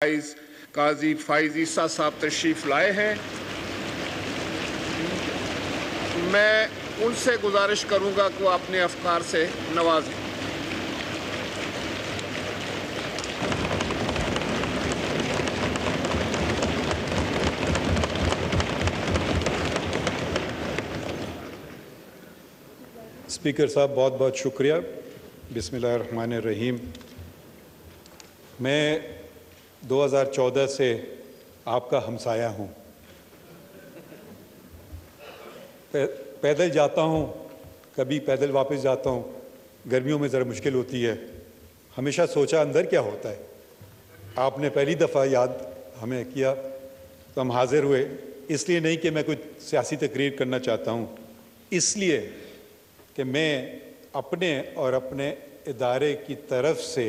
काजी फाइज ईसा साहब तशरीफ़ लाए हैं। मैं उनसे गुजारिश करूंगा कि वो अपने अफकार से नवाजें। स्पीकर साहब, बहुत बहुत शुक्रिया। बिस्मिल्लाहिर्रहमानिर्रहीम। मैं 2014 से आपका हमसाया हूँ। पैदल जाता हूँ, कभी पैदल वापस जाता हूँ। गर्मियों में ज़रा मुश्किल होती है। हमेशा सोचा अंदर क्या होता है। आपने पहली दफ़ा याद हमें किया तो हम हाजिर हुए। इसलिए नहीं कि मैं कुछ सियासी तकरीर करना चाहता हूँ, इसलिए कि मैं अपने और अपने इदारे की तरफ से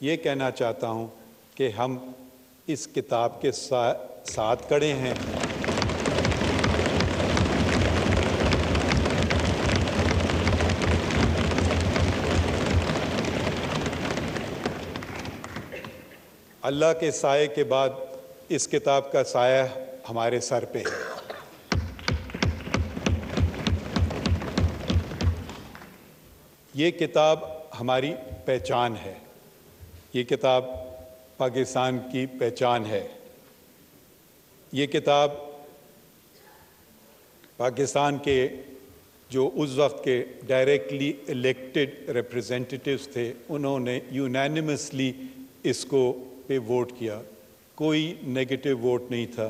ये कहना चाहता हूँ कि हम इस किताब के साथ खड़े हैं। अल्लाह के साए के बाद इस किताब का साया हमारे सर पे है। ये किताब हमारी पहचान है। ये किताब पाकिस्तान की पहचान है। ये किताब पाकिस्तान के जो उस वक्त के डायरेक्टली इलेक्टेड रिप्रेजेंटेटिव्स थे, उन्होंने यूनानिमसली इसको पे वोट किया। कोई नेगेटिव वोट नहीं था।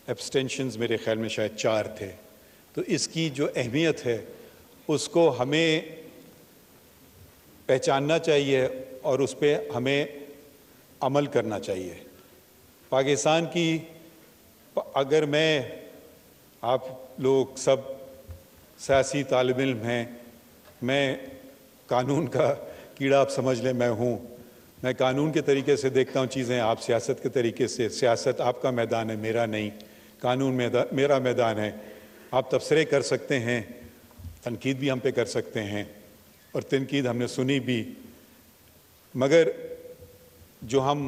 एब्सटेंशंस मेरे ख्याल में शायद 4 थे। तो इसकी जो अहमियत है उसको हमें पहचानना चाहिए और उस पर हमें अमल करना चाहिए। पाकिस्तान की, अगर आप लोग सब सियासी तालिब इल्म हैं, मैं कानून का कीड़ा आप समझ लें, मैं हूँ। मैं कानून के तरीके से देखता हूँ चीज़ें, आप सियासत के तरीके से। सियासत आपका मैदान है, मेरा नहीं। कानून मेरा मैदान है। आप तबसरे कर सकते हैं, तनकीद भी हम पे कर सकते हैं और तनकीद हमने सुनी भी, मगर जो हम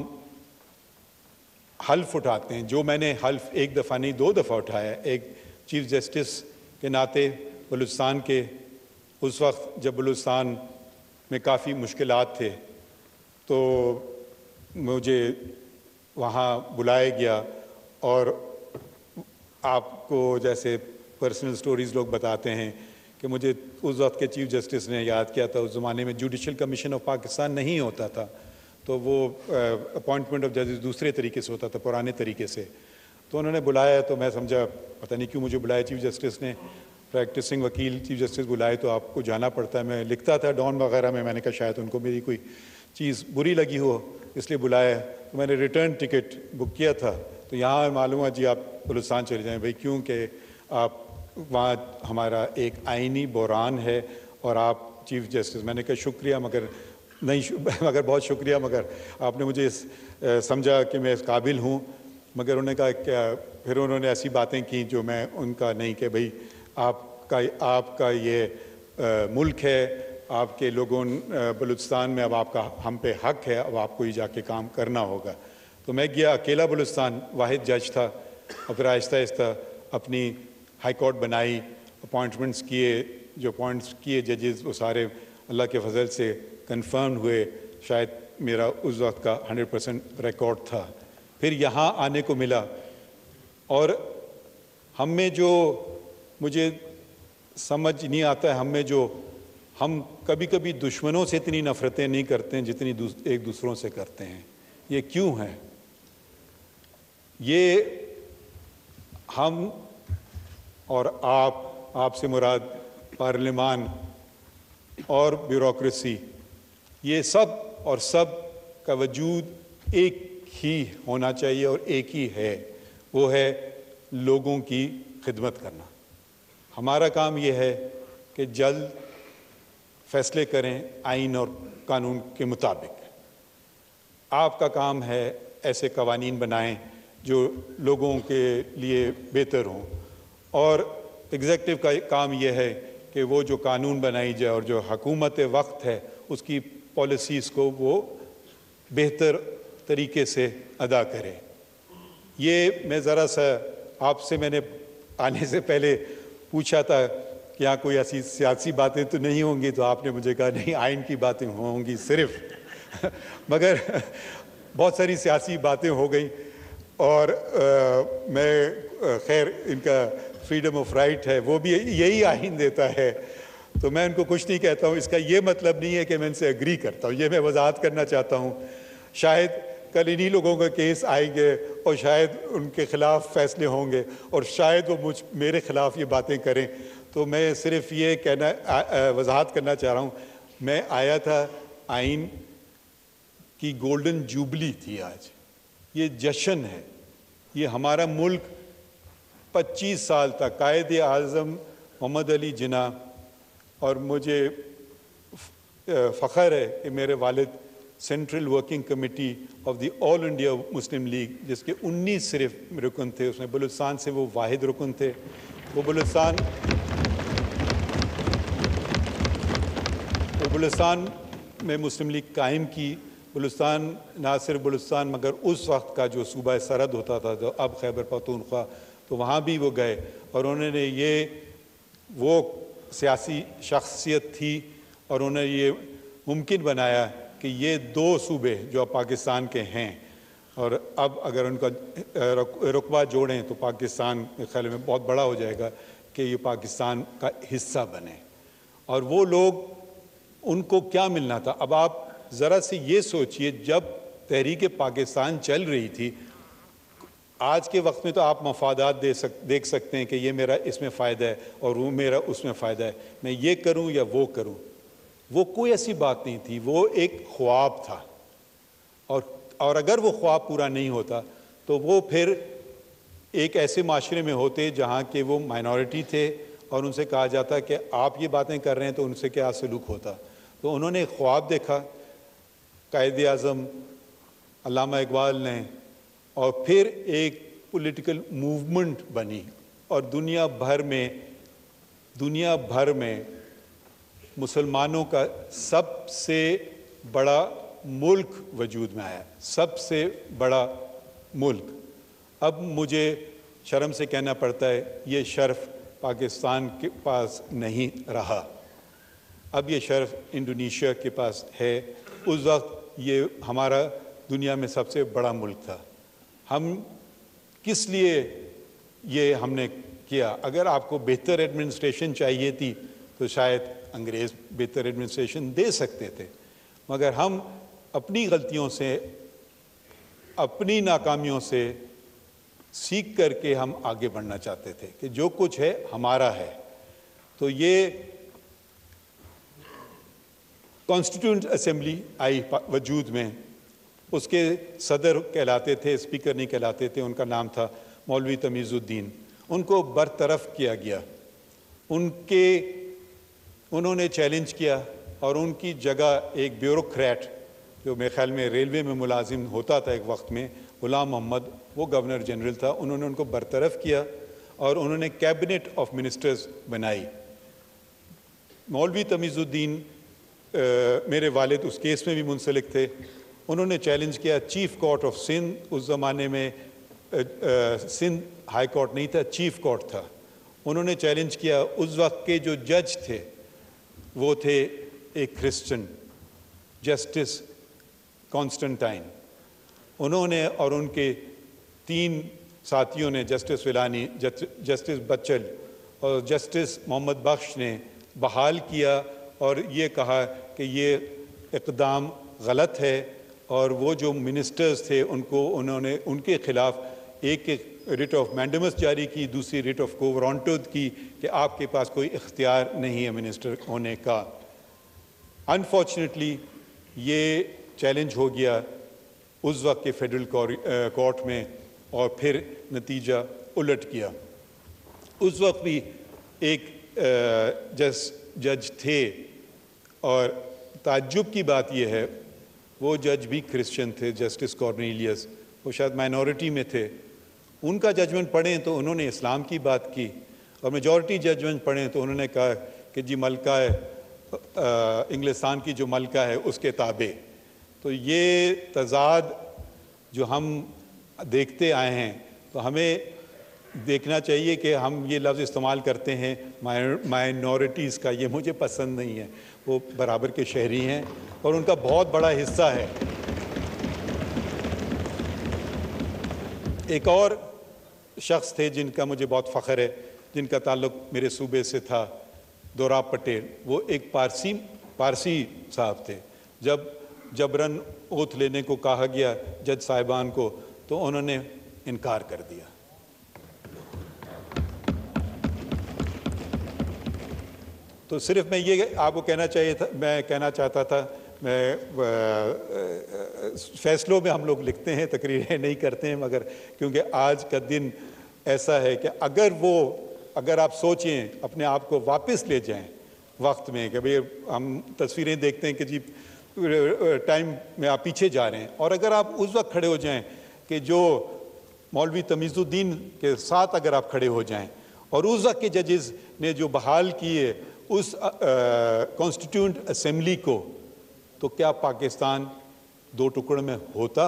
हल्फ उठाते हैं, जो मैंने हल्फ एक दफ़ा नहीं 2 दफ़ा उठाया, एक चीफ जस्टिस के नाते बलूचिस्तान के, उस वक्त जब बलूचिस्तान में काफ़ी मुश्किलात थे तो मुझे वहाँ बुलाया गया और आपको जैसे पर्सनल स्टोरीज़ लोग बताते हैं कि मुझे उस वक्त के चीफ जस्टिस ने याद किया था। उस ज़माने में जुडिशल कमीशन ऑफ पाकिस्तान नहीं होता था, तो वो अपॉइंटमेंट ऑफ जजेस दूसरे तरीके से होता था, पुराने तरीके से। तो उन्होंने बुलाया तो मैं समझा पता नहीं क्यों मुझे बुलाया चीफ जस्टिस ने। प्रैक्टिसिंग वकील चीफ जस्टिस बुलाए तो आपको जाना पड़ता है। मैं लिखता था डॉन वगैरह में, मैंने कहा शायद उनको मेरी कोई चीज़ बुरी लगी हो इसलिए बुलाया। तो मैंने रिटर्न टिकट बुक किया था। तो यहाँ मालूम है जी आप बलूचिस्तान चले जाएँ। भाई क्यों कि आप वहाँ हमारा एक आइनी बहरान है और आप चीफ जस्टिस। मैंने कहा शुक्रिया, मगर बहुत शुक्रिया, मगर आपने मुझे समझा कि मैं इस काबिल हूँ। मगर उन्होंने कहा क्या, फिर उन्होंने ऐसी बातें की जो मैं उनका नहीं, कि भाई आपका ये मुल्क है, आपके लोगों बलूचिस्तान में, अब आपका हम पे हक है, अब आपको ही जाके काम करना होगा। तो मैं गया, अकेला बलूचिस्तान, वाहिद जज था। और फिर आहिस्ता आहिस्ता अपनी हाई कोर्ट बनाई, अपॉइंटमेंट्स किए। जो अपॉइंट्स किए जजेस वो सारे अल्लाह के फजल से कंफर्म हुए। शायद मेरा उस वक्त का 100% रिकॉर्ड था। फिर यहाँ आने को मिला और हम में जो, मुझे समझ नहीं आता है, हम कभी कभी दुश्मनों से इतनी नफ़रतें नहीं करते हैं जितनी एक दूसरों से करते हैं। ये क्यों है? ये हम और आपसे मुराद पार्लिमान और ब्यूरोक्रेसी, ये सब और सब का वजूद एक ही होना चाहिए और एक ही है, वो है लोगों की खिदमत करना। हमारा काम ये है कि जल्द फैसले करें आइन और कानून के मुताबिक। आपका काम है ऐसे कवानीन बनाएं जो लोगों के लिए बेहतर हों, और एग्जीक्यूटिव का काम यह है कि वो जो कानून बनाई जाए और जो हुकूमत वक्त है उसकी पॉलिसीज़ को वो बेहतर तरीके से अदा करें। ये मैं ज़रा सा आपसे मैंने आने से पहले पूछा था कि यहाँ कोई ऐसी सियासी बातें तो नहीं होंगी, तो आपने मुझे कहा नहीं, आइन की बातें होंगी सिर्फ मगर बहुत सारी सियासी बातें हो गई और मैं खैर इनका फ्रीडम ऑफ राइट है, वो भी यही आइन देता है, तो मैं उनको कुछ नहीं कहता हूँ। इसका ये मतलब नहीं है कि मैं इनसे एग्री करता हूँ, ये मैं वजाहत करना चाहता हूँ। शायद कल इन्हीं लोगों का केस आएंगे और शायद उनके ख़िलाफ़ फैसले होंगे और शायद वो मेरे ख़िलाफ़ ये बातें करें, तो मैं सिर्फ ये कहना वजाहत करना चाह रहा हूँ। मैं आया था, आइन की गोल्डन जुबली थी आज, ये जश्न है, ये हमारा मुल्क 25 साल तक कायदे आज़म मोहम्मद अली जिन्ना, और मुझे फ़ख्र है कि मेरे वालिद central working committee of the all India Muslim league, जिसके 19 सिर्फ रुकन थे, उसमें बलूचिस्तान से वो वाहिद रुकन थे। वो बलूचिस्तान में मुस्लिम लीग कायम की। बलूचिस्तान ना सिर्फ बलूचिस्तान मगर उस वक्त का जो सूबा सरहद होता था, जो अब खैबर पख्तूनख्वा, तो वहाँ भी वो गए और उन्होंने वो सियासी शख्सियत थी और उन्होंने ये मुमकिन बनाया कि ये दो सूबे जो अब पाकिस्तान के हैं, और अब अगर उनका रुकबा जोड़ें तो पाकिस्तान के ख्याल में बहुत बड़ा हो जाएगा कि ये पाकिस्तान का हिस्सा बने। और वो लोग, उनको क्या मिलना था? अब आप ज़रा से ये सोचिए, जब तहरीक पाकिस्तान चल रही थी, आज के वक्त में तो आप मफादात देख सकते हैं कि ये मेरा इसमें फ़ायदा है और वो मेरा उसमें फ़ायदा है, मैं ये करूं या वो करूं। वो कोई ऐसी बात नहीं थी, वो एक ख्वाब था, और अगर वो ख्वाब पूरा नहीं होता तो वो फिर एक ऐसे माशरे में होते जहाँ के वो माइनॉरिटी थे और उनसे कहा जाता कि आप ये बातें कर रहे हैं तो उनसे क्या सलूक होता। तो उन्होंने ख्वाब देखा, कायदे आज़म अल्लामा इकबाल ने, और फिर एक पॉलिटिकल मूवमेंट बनी और दुनिया भर में मुसलमानों का सबसे बड़ा मुल्क वजूद में आया, सबसे बड़ा मुल्क। अब मुझे शर्म से कहना पड़ता है, ये शर्फ पाकिस्तान के पास नहीं रहा, अब ये शर्फ इंडोनेशिया के पास है। उस वक्त ये हमारा दुनिया में सबसे बड़ा मुल्क था। हम किस लिए ये हमने किया? अगर आपको बेहतर एडमिनिस्ट्रेशन चाहिए थी तो शायद अंग्रेज़ बेहतर एडमिनिस्ट्रेशन दे सकते थे, मगर हम अपनी गलतियों से, अपनी नाकामियों से सीख करके हम आगे बढ़ना चाहते थे कि जो कुछ है हमारा है। तो ये कॉन्स्टिट्यूंट असेंबली आई वजूद में, उसके सदर कहलाते थे, स्पीकर नहीं कहलाते थे, उनका नाम था मौलवी तमीज़ुद्दीन। उनको बरतरफ किया गया, उन्होंने चैलेंज किया और उनकी जगह एक ब्यूरोक्रेट जो मेरे ख्याल में रेलवे में मुलाजिम होता था एक वक्त में, गुलाम मोहम्मद, वो गवर्नर जनरल था, उन्होंने उनको बरतरफ किया और उन्होंने कैबिनेट ऑफ मिनिस्टर्स बनाई। मौलवी तमीज़ुद्दीन मेरे वालिद उस केस में भी मुंसलिक थे। उन्होंने चैलेंज किया चीफ़ कोर्ट ऑफ सिंध, उस ज़माने में सिंध हाई कोर्ट नहीं था, चीफ़ कोर्ट था। उन्होंने चैलेंज किया, उस वक्त के जो जज थे वो थे एक क्रिश्चियन, जस्टिस कॉन्स्टेंटाइन। उन्होंने और उनके 3 साथियों ने, जस्टिस विलानी, जस्टिस बच्चल और जस्टिस मोहम्मद बख्श ने बहाल किया और ये कहा कि ये इक़दाम गलत है, और वो जो मिनिस्टर्स थे उन्होंने उनके ख़िलाफ़ एक रिट ऑफ मैंडेमस जारी की, दूसरी रिट ऑफ को वारंट की कि आपके पास कोई इख्तियार नहीं है मिनिस्टर होने का। अनफॉर्चुनेटली ये चैलेंज हो गया उस वक्त के फेडरल कोर्ट में और फिर नतीजा उलट गया। उस वक्त भी एक जज थे और ताज्जुब की बात यह है, वो जज भी क्रिश्चियन थे, जस्टिस कॉर्नेलियस, वो शायद माइनॉरिटी में थे। उनका जजमेंट पढ़ें तो उन्होंने इस्लाम की बात की, और मेजॉरिटी जजमेंट पढ़ें तो उन्होंने कहा कि जी मलका है, इंग्लिस्तान की जो मलका है उसके ताबे। तो ये तजाद जो हम देखते आए हैं, तो हमें देखना चाहिए कि हम ये लफ्ज़ इस्तेमाल करते हैं माइनॉरिटीज़ का, ये मुझे पसंद नहीं है। वो बराबर के शहरी हैं और उनका बहुत बड़ा हिस्सा है। एक और शख्स थे जिनका मुझे बहुत फ़ख्र है, जिनका ताल्लुक़ मेरे सूबे से था, दोराब पटेल। वो एक पारसी साहब थे। जब जबरन ओथ लेने को कहा गया जज साहिबान को, तो उन्होंने इनकार कर दिया। तो सिर्फ मैं ये आपको कहना चाहता था, फैसलों में हम लोग लिखते हैं, तकरीरें नहीं करते हैं, मगर क्योंकि आज का दिन ऐसा है कि अगर आप सोचें, अपने आप को वापस ले जाएं वक्त में, कि भाई हम तस्वीरें देखते हैं कि जी टाइम में आप पीछे जा रहे हैं, और अगर आप उस वक्त खड़े हो जाएं कि जो मौलवी तमीज़ुद्दीन के साथ अगर आप खड़े हो जाएं, और उस वक्त के जजेस ने जो बहाल किए उस कॉन्स्टिट्यूंट असेंबली को, तो क्या पाकिस्तान दो टुकड़ों में होता?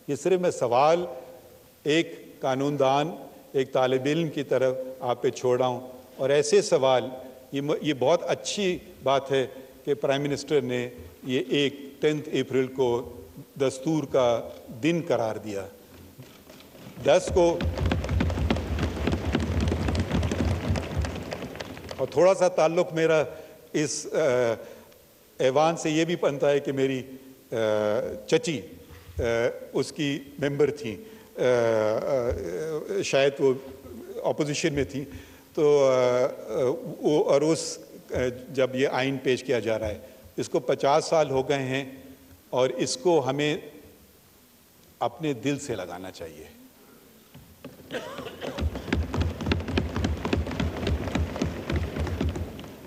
ये सिर्फ मैं सवाल एक कानूनदान, एक तालिब इल्म की तरफ आप पे छोड़ रहा हूँ। और ऐसे सवाल, ये बहुत अच्छी बात है कि प्राइम मिनिस्टर ने ये 10 अप्रैल को दस्तूर का दिन करार दिया। 10 को, और थोड़ा सा ताल्लुक़ मेरा इस ऐवान से ये भी बनता है कि मेरी चची उसकी मेंबर थी, शायद वो अपोजिशन में थी, तो वो और जब ये आइन पेश किया जा रहा है, इसको 50 साल हो गए हैं, और इसको हमें अपने दिल से लगाना चाहिए।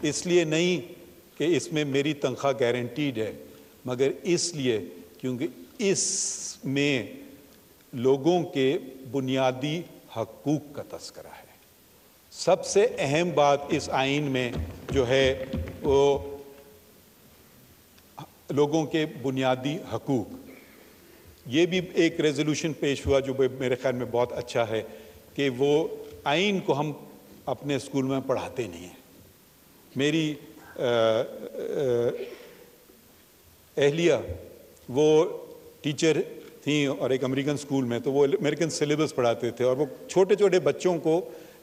इसलिए नहीं कि इसमें मेरी तनख्वाह गारंटीड है, मगर इसलिए क्योंकि इसमें लोगों के बुनियादी हकूक़ का तज़किरा है। सबसे अहम बात इस आइन में जो है वो लोगों के बुनियादी हकूक़। ये भी एक रेजोल्यूशन पेश हुआ जो मेरे ख्याल में बहुत अच्छा है कि वो आइन को हम अपने स्कूल में पढ़ाते नहीं हैं। मेरी अहलिया वो टीचर थी और एक अमेरिकन स्कूल में, तो वो अमेरिकन सिलेबस पढ़ाते थे, और वो छोटे छोटे बच्चों को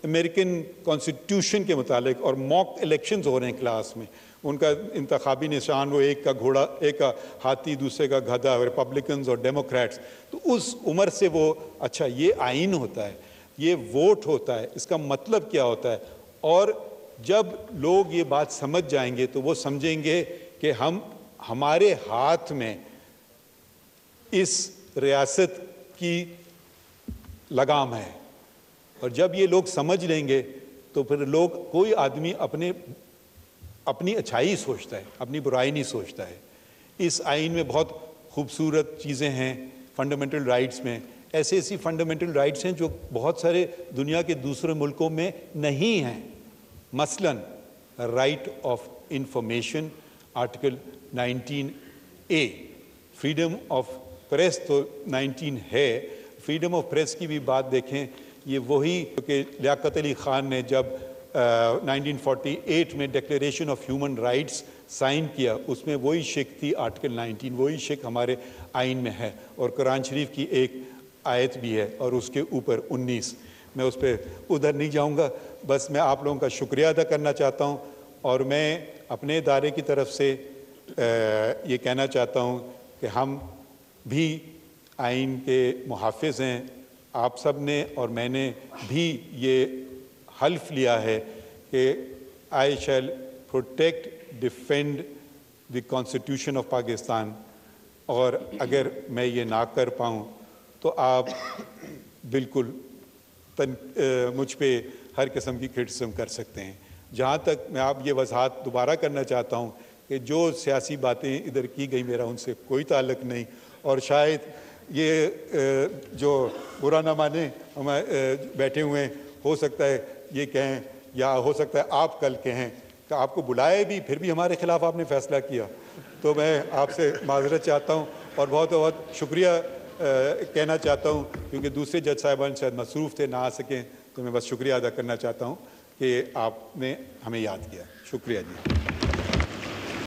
अमेरिकन कॉन्स्टिट्यूशन के मुतालिक, और मॉक इलेक्शंस हो रहे हैं क्लास में, उनका इंतखाबी निशान वो एक का घोड़ा, एक का हाथी, दूसरे का गधा, रिपब्लिकन्स और डेमोक्रेट्स। तो उस उम्र से वो, अच्छा ये आइन होता है, ये वोट होता है, इसका मतलब क्या होता है। और जब लोग ये बात समझ जाएंगे तो वो समझेंगे कि हमारे हाथ में इस रियासत की लगाम है। और जब ये लोग समझ लेंगे तो फिर लोग, कोई आदमी अपनी अच्छाई सोचता है, अपनी बुराई नहीं सोचता है। इस आइन में बहुत खूबसूरत चीज़ें हैं। फंडामेंटल राइट्स में ऐसी फंडामेंटल राइट्स हैं जो बहुत सारे दुनिया के दूसरे मुल्कों में नहीं हैं। मसलन right of information, article 19A। Freedom of press तो 19 है। फ्रीडम ऑफ प्रेस की भी बात देखें, ये वही कि लियाकत अली ख़ान ने जब 1948 में declaration of human rights sign किया, उसमें वही शिक थी, आर्टिकल 19, वही शिक हमारे आइन में है। और कुरान शरीफ की एक आयत भी है, और उसके ऊपर 19। मैं उस पर उधर नहीं जाऊंगा, बस मैं आप लोगों का शुक्रिया अदा करना चाहता हूं, और मैं अपने इदारे की तरफ से ये कहना चाहता हूं कि हम भी आइन के मुहाफ़िज़ हैं। आप सब ने और मैंने भी ये हल्फ लिया है कि I shall protect, defend the constitution of Pakistan. और अगर मैं ये ना कर पाऊँ तो आप बिल्कुल मुझ पे हर किस्म की क्रिटिसिज्म कर सकते हैं। जहाँ तक मैं आप ये वजाहत दोबारा करना चाहता हूँ कि जो सियासी बातें इधर की गई, मेरा उनसे कोई ताल्लुक़ नहीं। और शायद ये जो बुरा ना माने हम बैठे हुए हैं, हो सकता है ये कहें, या हो सकता है आप कल कहें कि आपको बुलाए भी, फिर भी हमारे ख़िलाफ़ आपने फ़ैसला किया। तो मैं आपसे माज़रत चाहता हूँ और बहुत बहुत शुक्रिया कहना चाहता हूँ, क्योंकि दूसरे जज साहिबान शायद मसरूफ़ थे, ना आ सकें, तो मैं बस शुक्रिया अदा करना चाहता हूँ कि आपने हमें याद किया। शुक्रिया जी।